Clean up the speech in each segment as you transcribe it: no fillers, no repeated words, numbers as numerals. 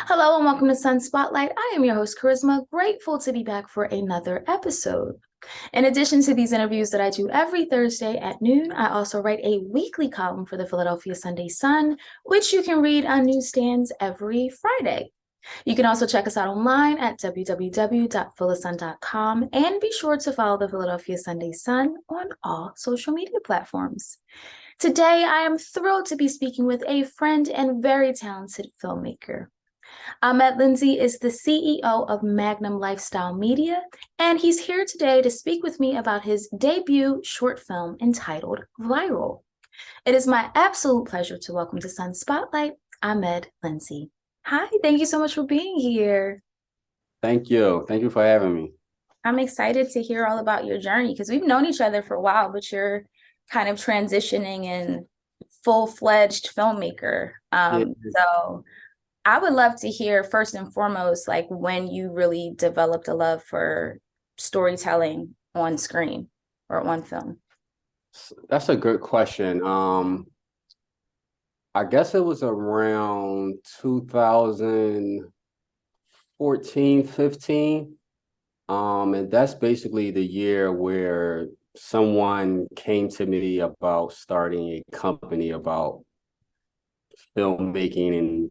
Hello and welcome to Sun Spotlight. I am your host, Kharisma. Grateful to be back for another episode. In addition to these interviews that I do every Thursday at noon, I also write a weekly column for the Philadelphia Sunday Sun, which you can read on newsstands every Friday. You can also check us out online at www.philasun.com and be sure to follow the Philadelphia Sunday Sun on all social media platforms. Today, I am thrilled to be speaking with a friend and very talented filmmaker. Ahmed Lindsay is the CEO of Magnum Lifestyle Media, and he's here today to speak with me about his debut short film entitled Viral. It is my absolute pleasure to welcome to Sun Spotlight, Ahmed Lindsay. Hi, thank you so much for being here. Thank you. Thank you for having me. I'm excited to hear all about your journey because we've known each other for a while, but you're kind of transitioning in full-fledged filmmaker. Yeah. So I would love to hear first and foremost, like when you really developed a love for storytelling on screen or on film. That's a good question. I guess it was around 2014, 15. And that's basically the year where someone came to me about starting a company about filmmaking and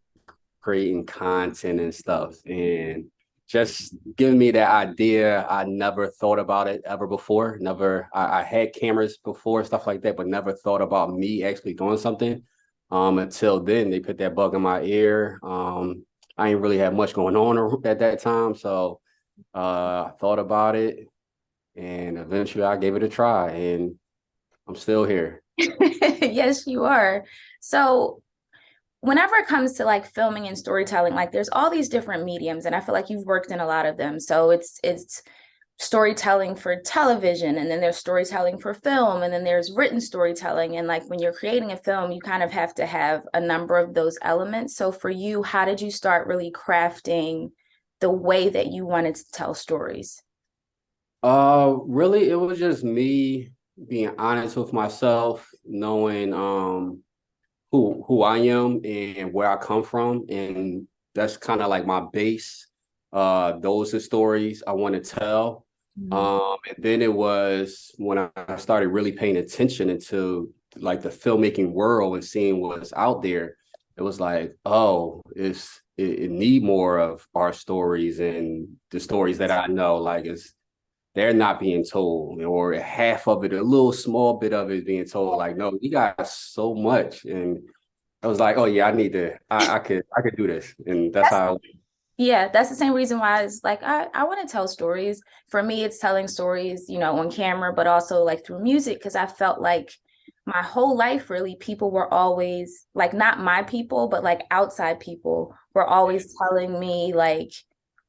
creating content and stuff. And just giving me that idea. I never thought about it ever before. Never, I had cameras before, stuff like that, but never thought about me actually doing something. Until then, they put that bug in my ear. I ain't really had much going on at that time. So I thought about it and eventually I gave it a try and I'm still here. Yes, you are. So whenever it comes to like filming and storytelling, like there's all these different mediums, and I feel like you've worked in a lot of them. So it's storytelling for television, and then there's storytelling for film, and then there's written storytelling. And like when you're creating a film, you kind of have to have a number of those elements. So for you, how did you start really crafting the way that you wanted to tell stories? Really, it was just me being honest with myself, knowing who I am and where I come from, and that's kind of like my base. Those are stories I want to tell. Mhm. And then it was when I started really paying attention into like the filmmaking world and seeing what's out there. It was like, oh, it need more of our stories and the stories that I know. Like they're not being told, or half of it, a little small bit of it is being told. Like, no, we got so much. And I was like, oh yeah, I could do this. And that's That's how. Yeah, that's the same reason why it's like I want to tell stories. For me, it's telling stories, on camera, but also like through music, because I felt like my whole life, really, people were always like not my people, but like outside people were always telling me like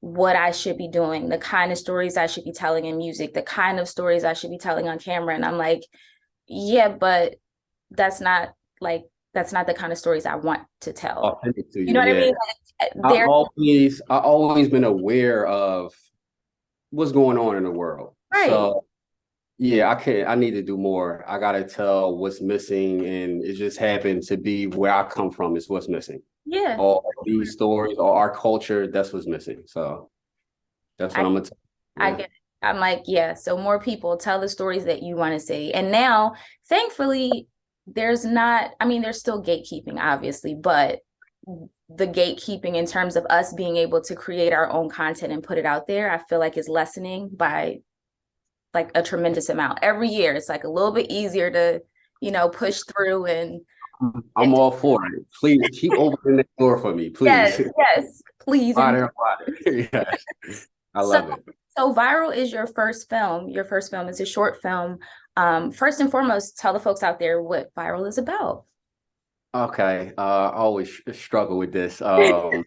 what I should be doing, the kind of stories I should be telling in music, the kind of stories I should be telling on camera. And I'm like, yeah, but that's not like that's not the kind of stories I want to tell. Authentic to You you. know what I Yeah. mean? Like, they're I always been aware of what's going on in the world. right. So yeah, I need to do more. I gotta tell what's missing, and it just happened to be where I come from is what's missing. Yeah, All these stories, all our culture, that's what's missing. So that's what I I'm gonna tell. I Yeah. get it. I'm like, yeah, so more people tell the stories that you want to see. And now, thankfully, there's not, I mean, there's still gatekeeping, obviously, but the gatekeeping in terms of us being able to create our own content and put it out there, I feel like is lessening by like a tremendous amount. Every year, it's like a little bit easier to, push through I'm and all for it. Please keep opening that door for me, please. yes, yes, please. And Water, water. Yes, I so, love it. so Viral is your first film. Your first film is a short film. First and foremost, tell the folks out there what Viral is about. Okay, I always struggle with this. So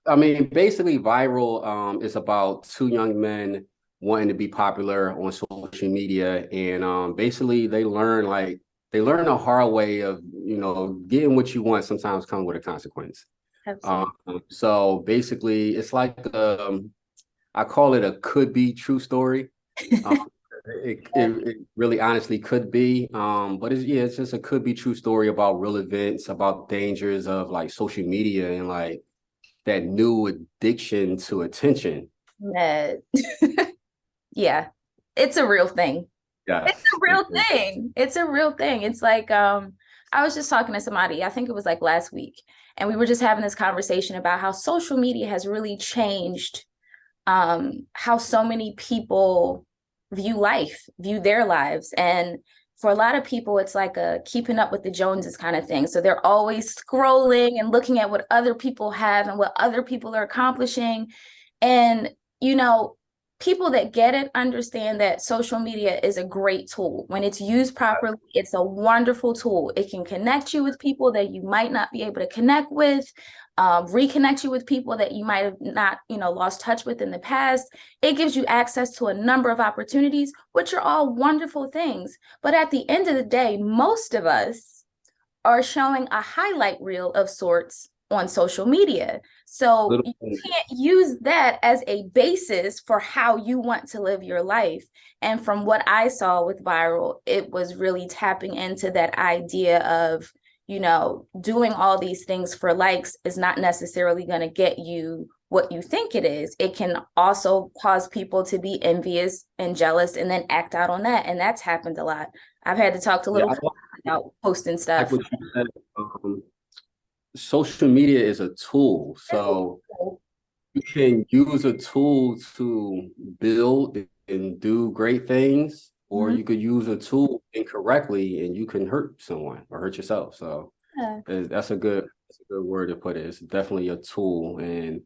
I mean, basically, viral is about two young men wanting to be popular on social media, and basically they learn the hard way of getting what you want sometimes comes with a consequence. Um, Absolutely. so basically, it's like I call it a could be true story. Um, it really honestly could be. But it's just a could be true story about real events, about dangers of like social media and like that new addiction to attention. Med. Yeah, it's a real thing. It's Yes, a real thing. It's a real thing. It's like I was just talking to somebody, I think it was like last week, and we were just having this conversation about how social media has really changed how so many people view life, view their lives. And for a lot of people, it's like a keeping up with the Joneses kind of thing. So they're always scrolling and looking at what other people have and what other people are accomplishing. And, you know, people that get it understand that social media is a great tool. When it's used properly, it's a wonderful tool. It can connect you with people that you might not be able to connect with, reconnect you with people that you might have not, lost touch with in the past. It gives you access to a number of opportunities, which are all wonderful things. But at the end of the day, most of us are showing a highlight reel of sorts on social media. So little, you can't use that as a basis for how you want to live your life. And from what I saw with viral, it was really tapping into that idea of, doing all these things for likes is not necessarily going to get you what you think it is. It can also cause people to be envious and jealous and then act out on that. And that's happened a lot. I've had to talk to yeah, little about posting like stuff. what you said. Social media is a tool, so you can use a tool to build and do great things, or Mhm. you could use a tool incorrectly and you can hurt someone or hurt yourself. So Yeah. that's a good word to put it. It's definitely a tool. And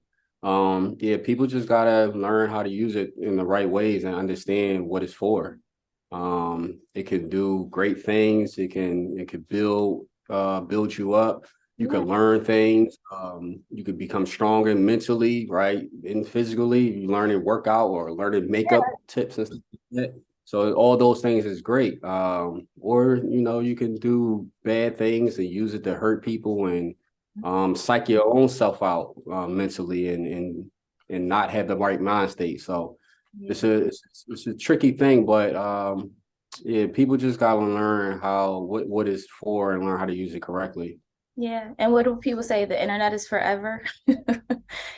yeah, people just gotta learn how to use it in the right ways and understand what it's for. It can do great things. It could build you up. You Yeah. can learn things. You could become stronger mentally, right? And physically. You learn and workout or learning makeup tips and stuff like that. So all those things is great. Or you can do bad things and use it to hurt people and psych your own self out mentally and not have the right mind state. So Yeah. it's a tricky thing, but yeah, people just gotta learn what it's for and learn how to use it correctly. Yeah. And what do people say? The internet is forever.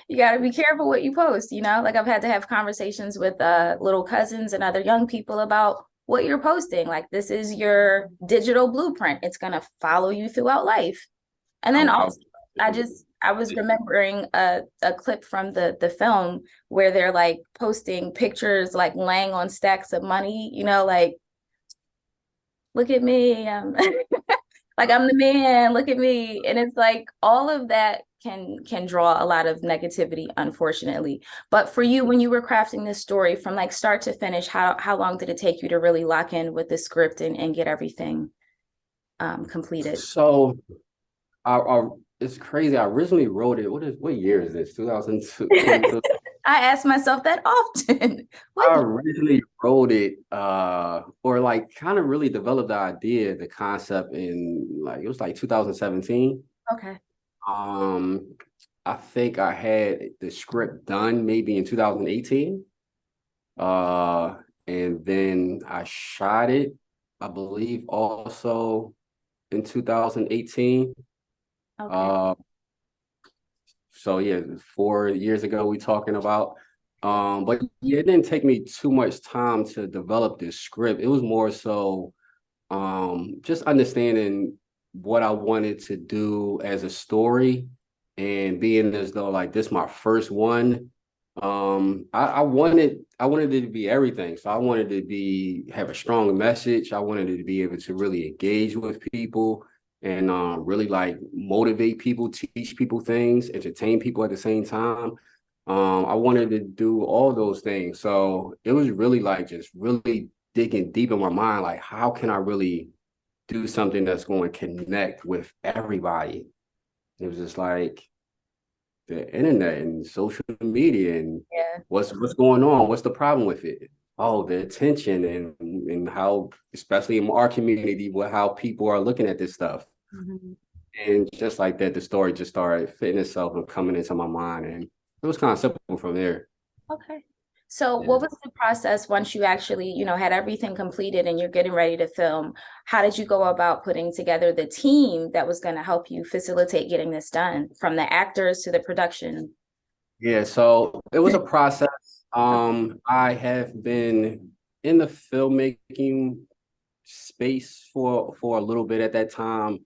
You got to be careful what you post, Like I've had to have conversations with little cousins and other young people about what you're posting. Like this is your digital blueprint. It's going to follow you throughout life. And then I, also I was remembering a clip from the film where they're like posting pictures like laying on stacks of money, like look at me. Like I'm the man, look at me. And it's like all of that can draw a lot of negativity, unfortunately. But for you, when you were crafting this story from like start to finish, how long did it take you to really lock in with the script and get everything completed? so I it's crazy. I originally wrote it. What year is this? 2002. I ask myself that often. What? I originally wrote it, or like kind of really developed the idea, the concept in like it was like 2017. Okay. Um, I think I had the script done maybe in 2018. Uh, and then I shot it, I believe, also in 2018. Okay. Uh, so yeah, 4 years ago we talking about. But yeah, it didn't take me too much time to develop this script. It was more so just understanding what I wanted to do as a story and being as though like this my first one. I wanted it to be everything. So I wanted to have a strong message. I wanted it to be able to really engage with people and really like motivate people, teach people things, entertain people at the same time. I wanted to do all those things. So it was really like just really digging deep in my mind, like how can I really do something that's going to connect with everybody? It was just like the internet and social media and Yeah. what's going on? What's the problem with it? Oh, the attention and how, especially in our community, how people are looking at this stuff. Mhm. And just like that, the story just started fitting itself and coming into my mind. And it was kind of simple from there. Okay. So what Yeah. was the process once you actually, had everything completed and you're getting ready to film? How did you go about putting together the team that was going to help you facilitate getting this done, from the actors to the production? Yeah, so it was a process. I have been in the filmmaking space for a little bit at that time.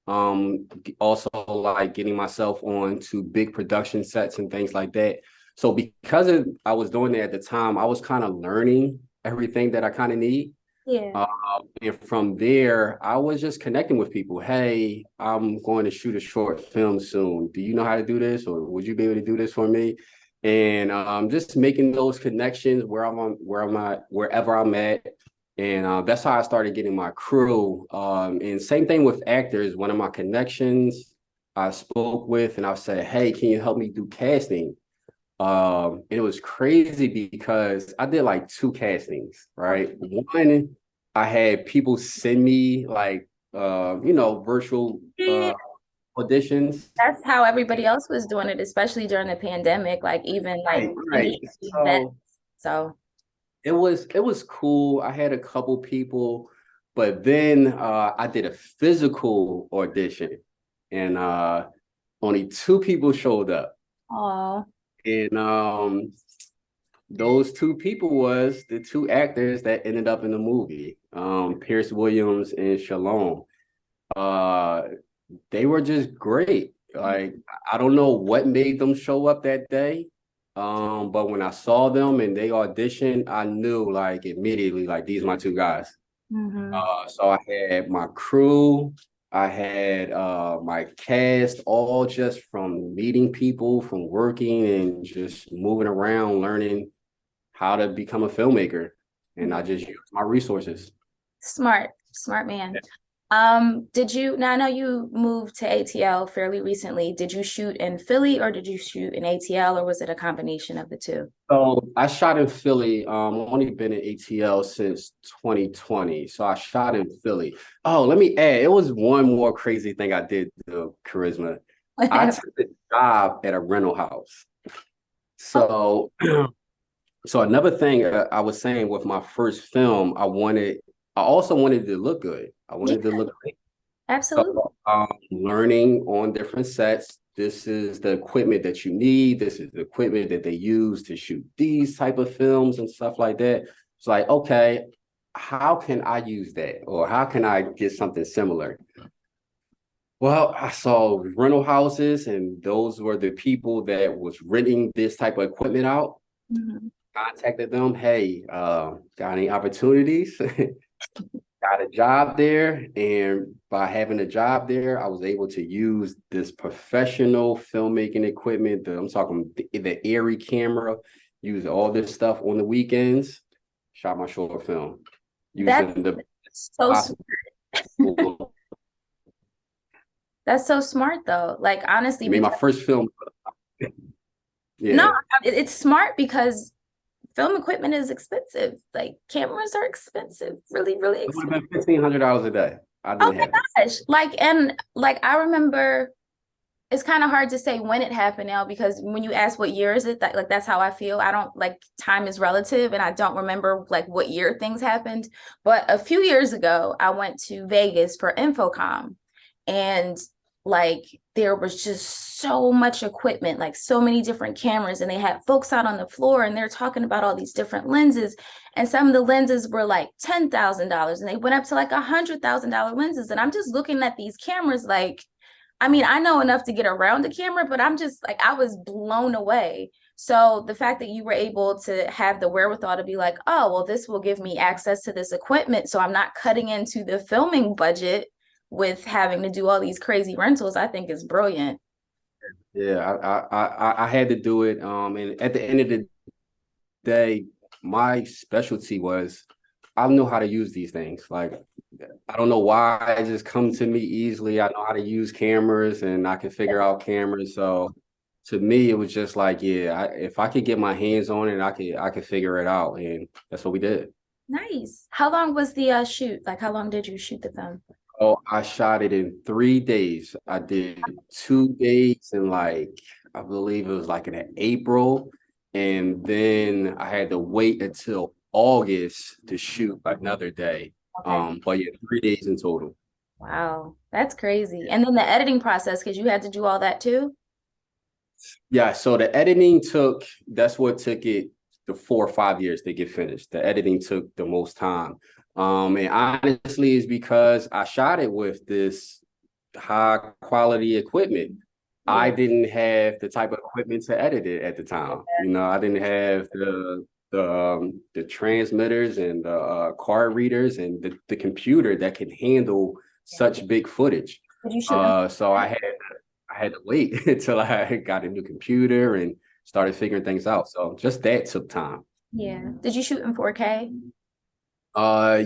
Also like getting myself on to big production sets and things like that. So I was doing that at the time, I was kind of learning everything that I kind of need. Yeah. Uh, and from there, I was just connecting with people. Hey, I'm going to shoot a short film soon. Do you know how to do this, or would you be able to do this for me? And just making those connections wherever I'm at. And that's how I started getting my crew. And same thing with actors. One of my connections I spoke with, and I said, "Hey, can you help me do casting?" It was crazy because I did like two castings, right? One, I had people send me like virtual Okay. auditions. That's how everybody else was doing it, especially during the pandemic, like even like Right, right. industry events. So So, it was cool. I had a couple people, but then I did a physical audition, and only two people showed up. oh, And those two people was the two actors that ended up in the movie, Pierce Williams and Shalom. Uh, they were just great. Like, I don't know what made them show up that day. But when I saw them and they auditioned, I knew like immediately, like these are my two guys. hmm. So I had my crew, I had my cast, all just from meeting people, from working and just moving around, learning how to become a filmmaker. And I just use my resources. Smart, smart man. Did you, now I know you moved to ATL fairly recently. Did you shoot in Philly or did you shoot in ATL, or was it a combination of the two? So I shot in Philly. I've only been in ATL since 2020. So I shot in Philly. Oh, let me add, it was one more crazy thing I did to Charisma. I took a job at a rental house. Oh, So so another thing I was saying with my first film, I also wanted to look good. I yeah, wanted to look great. absolutely. So learning on different sets. This is the equipment that you need. This is the equipment that they use to shoot these type of films and stuff like that. It's like, okay, how can I use that? Or how can I get something similar? Well, I saw rental houses, and those were the people that was renting this type of equipment out. Mhm. Contacted them. Hey, got any opportunities? Got a job there, and by having a job there, I was able to use this professional filmmaking equipment. I'm talking the Airy camera, use all this stuff on the weekends. Shot my short film That's using the so possible. that's so smart though. Like honestly, I mean, my because first film. no, Yeah, it's smart because film equipment is expensive. Like cameras are expensive, really, really it would expensive. have been $1,500 a day. I Oh didn't have it. my gosh. Like I remember it's kind of hard to say when it happened now, because when you ask what year is it, that like that's how I feel. I don't, like, time is relative and I don't remember like what year things happened. But a few years ago, I went to Vegas for Infocom, and like there was just so much equipment, like so many different cameras, and they had folks out on the floor and they're talking about all these different lenses. And some of the lenses were like $10,000 and they went up to like $100,000 lenses. And I'm just looking at these cameras like, I mean, I know enough to get around the camera, but I'm just like, I was blown away. So the fact that you were able to have the wherewithal to be like, oh, well, this will give me access to this equipment, so I'm not cutting into the filming budget with having to do all these crazy rentals, I think is brilliant. Yeah, I had to do it. And at the end of the day, my specialty was I know how to use these things. Like, I don't know why it just come to me easily. I know how to use cameras and I can figure out cameras. So to me, it was just like, yeah, if I could get my hands on it, I could figure it out. And that's what we did. Nice. How long was the shoot? Like, how long did you shoot the film? Oh, I shot it in 3 days. I did 2 days in like, I believe it was like in April. and then I had to wait until August to shoot another day. Okay. But yeah, 3 days in total. Wow, that's crazy. And then the editing process, because you had to do all that too. Yeah, so the editing took, that's what took it the 4 or 5 years to get finished. The editing took the most time. And honestly, it's because I shot it with this high quality equipment. I Yeah. didn't have the type of equipment to edit it at the time. You know, I didn't have the transmitters and the card readers and the computer that can handle such big footage. Did you shoot in So I had to wait until I got a new computer and started figuring things out. So just that took time. Yeah. Did you shoot in 4K?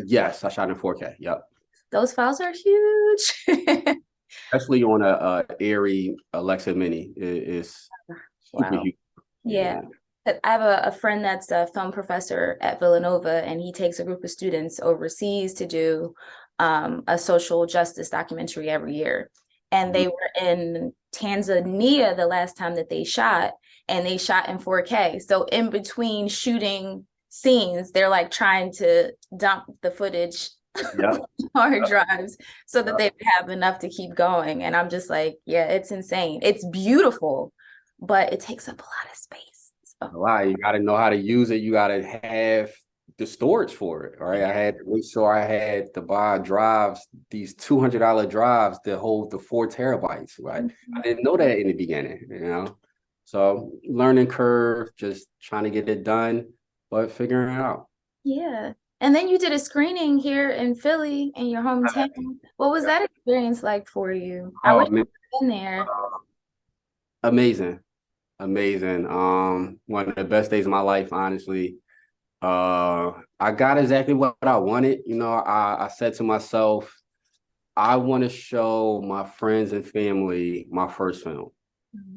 Yes, I shot in 4K. Yep. Those files are huge. Especially on a Airy Alexa Mini. It's super Wow. huge. Yeah. Yeah. But I have a friend that's a film professor at Villanova, and he takes a group of students overseas to do a social justice documentary every year. And they were in Tanzania the last time that they shot, and they shot in 4K. So in between shooting scenes, they're like trying to dump the footage Yep. hard drives so that they have enough to keep going. And I'm just like, yeah, it's insane. It's beautiful, but it takes up a lot of space. So, A lot. You got to know how to use it. You got to have the storage for it. All right. I had to make sure I had to buy drives, these $200 drives that hold the 4 terabytes. Right. I didn't know that in the beginning, you know. So learning curve, just trying to get it done, but figuring it out. yeah. And then you did a screening here in Philly in your hometown. What was that experience like for you? I Oh wish man, I'd been there. amazing, amazing. One of the best days of my life, honestly. I got exactly what I wanted. You know, I said to myself, I want to show my friends and family my first film.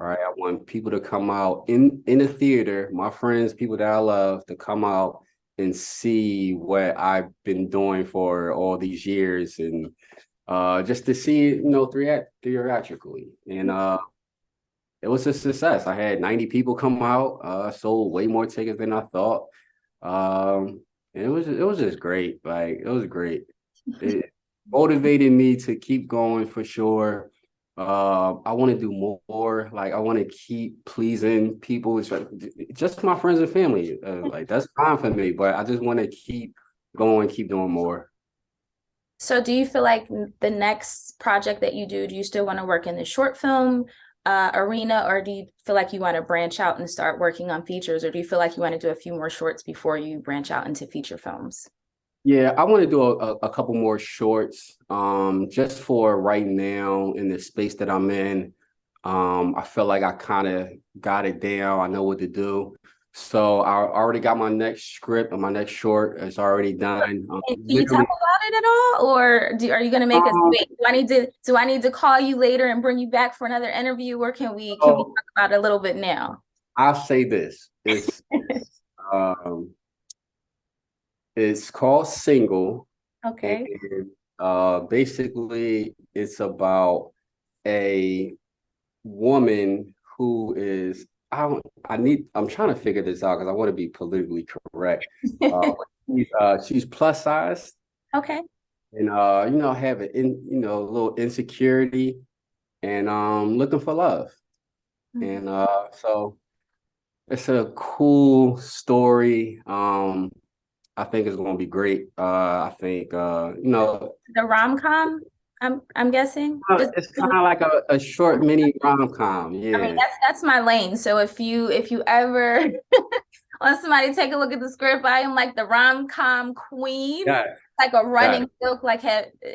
All right. I want people to come out in the theater, my friends, people that I love, to come out and see what I've been doing for all these years, and just to see it, you know, theatrically. And it was a success. I had 90 people come out, sold way more tickets than I thought. And it was just great. Like it was great. It motivated me to keep going for sure. I want to do more. Like I want to keep pleasing people. It's like, just my friends and family. Like that's fine for me, but I just want to keep going, keep doing more. So do you feel like the next project that you do you still want to work in the short film arena, or do you feel like you want to branch out and start working on features, or do you feel like you want to do a few more shorts before you branch out into feature films? Yeah, I want to do a couple more shorts. Just for right now in the space that I'm in. I feel like I kind of got it down. I know what to do. So I already got my next script or my next short. It's already done. Can you talk Literally, about it at all, or are you going to make us um, wait? Do I need to call you later and bring you back for another interview, or can we so talk about it a little bit now? I'll say this. Um, it's called Single, and Okay. basically it's about a woman who is I'm trying to figure this out because I want to be politically correct. She's plus size Okay. and you know, have an a little insecurity and looking for love. And so it's a cool story. I think it's gonna be great. I think The rom-com, I'm guessing. it's kind of like a short mini rom-com. I mean, Yeah. that's my lane. So if you ever want somebody to take a look at the script, I am like the rom-com queen, Yeah. like a Yeah. running joke. Like,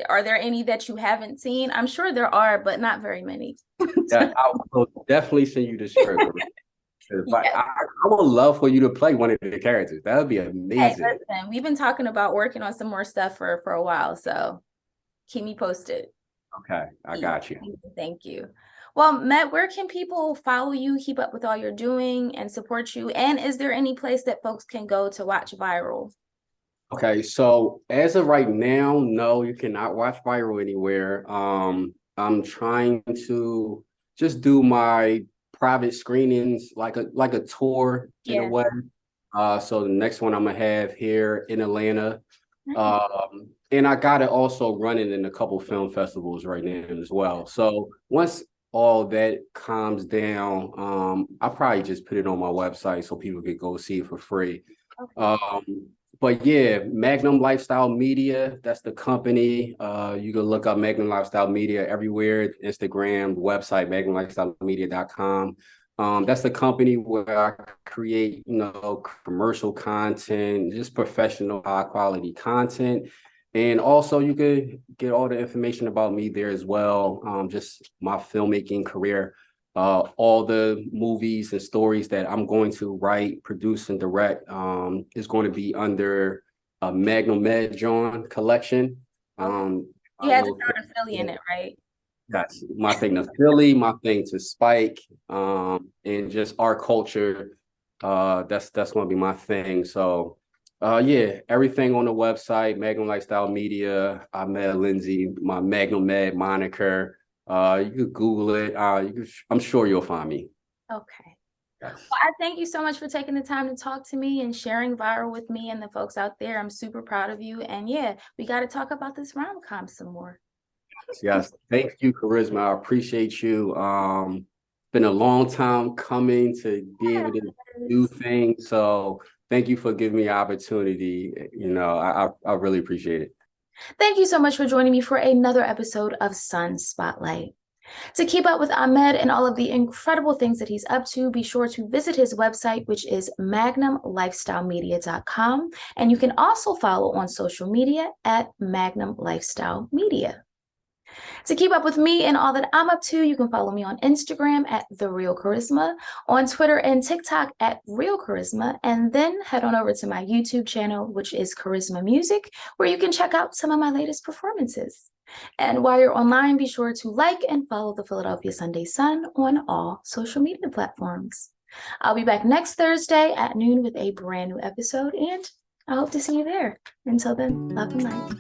are there any that you haven't seen? I'm sure there are, but not very many. Yeah, I will definitely send you the script. But Yeah. I would love for you to play one of the characters. That would be Hey, amazing. listen, we've been talking about working on some more stuff for a while, so keep me posted. Okay, I got you. Thank you. Well, Matt, where can people follow you, keep up with all you're doing, and support you? And is there any place that folks can go to watch Viral? Okay, so as of right now, no, you cannot watch Viral anywhere. I'm trying to just do my private screenings, like a tour in a Yeah. way. So the next one I'm gonna have here in Atlanta. Nice. And I got it also running in a couple film festivals right now as well. So once all that calms down, I'll probably just put it on my website so people could go see it for free. Okay. But yeah, Magnum Lifestyle Media, that's the company. You can look up Magnum Lifestyle Media everywhere, Instagram, website, magnumlifestylemedia.com. That's the company where I create, commercial content, just professional, high quality content. And also you could get all the information about me there as well. Just my filmmaking career, all the movies and stories that I'm going to write, produce, and direct is going to be under a Magnum Med Jawn collection. Okay. I You had to will, throw the Philly in it, right? that's my thing to Philly, my thing to Spike, and just our culture. That's going to be my thing. So yeah, everything on the website, Magnum Lifestyle Media. I met Lindsay, my Magnum Med moniker. You could Google it. I'm sure you'll find me. Okay. Yes. Well, I thank you so much for taking the time to talk to me and sharing Viral with me and the folks out there. I'm super proud of you. And yeah, we got to talk about this rom-com some more. Yes. Thank you, Kharisma. I appreciate you. Been a long time coming to be able to do Yes. things. So thank you for giving me the opportunity. I really appreciate it. Thank you so much for joining me for another episode of Sun Spotlight. To keep up with Ahmed and all of the incredible things that he's up to, be sure to visit his website, which is magnumlifestylemedia.com. And you can also follow on social media at Magnum Lifestyle Media. To keep up with me and all that I'm up to, you can follow me on Instagram at The Real Kharisma, on Twitter and TikTok at Real Kharisma, and then head on over to my YouTube channel, which is Kharisma Music, where you can check out some of my latest performances. And while you're online, be sure to like and follow the Philadelphia Sunday Sun on all social media platforms. I'll be back next Thursday at noon with a brand new episode, and I hope to see you there. Until then, love and light.